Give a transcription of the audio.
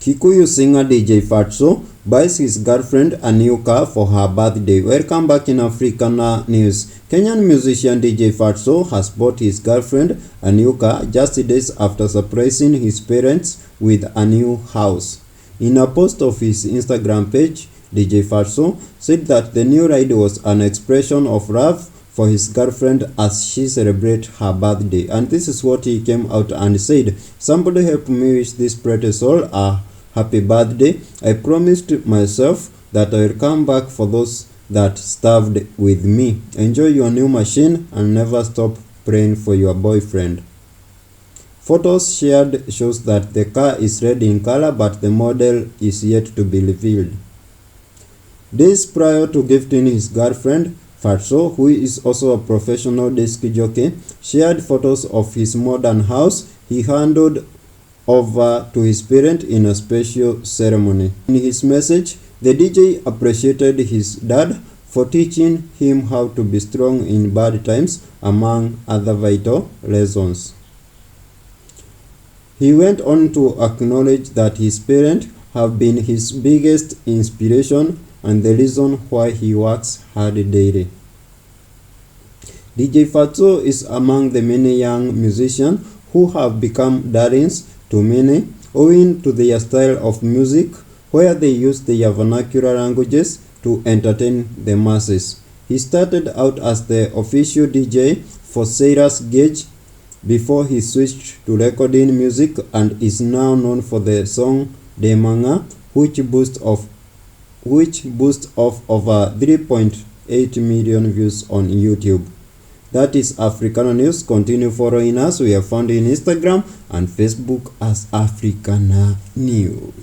Kikuyu singer DJ Fatso buys his girlfriend a new car for her birthday. Welcome back in African news. Kenyan musician DJ Fatso has bought his girlfriend a new car just days after surprising his parents with a new house. In a post of his Instagram page, DJ Fatso said that the new ride was an expression of love for his girlfriend as she celebrates her birthday. And this is what he came out and said: "Somebody help me wish this pretty soul a happy birthday. I promised myself that I will come back for those that starved with me. Enjoy your new machine and never stop praying for your boyfriend." Photos shared shows that the car is red in color, but the model is yet to be revealed. Days prior to gifting his girlfriend, Fatso, who is also a professional disc jockey, shared photos of his modern house he handed over to his parents in a special ceremony. In his message, the DJ appreciated his dad for teaching him how to be strong in bad times, among other vital lessons. He went on to acknowledge that his parents have been his biggest inspiration and the reason why he works hard daily. DJ Fatso is among the many young musicians who have become darlings to many owing to their style of music, where they use their vernacular languages to entertain the masses. He started out as the official DJ for Cyrus Gage before he switched to recording music, and is now known for the song Demanga, which boasts of over 3.8 million views on YouTube. That is Africana News. Continue following us. We are found in Instagram and Facebook as Africana News.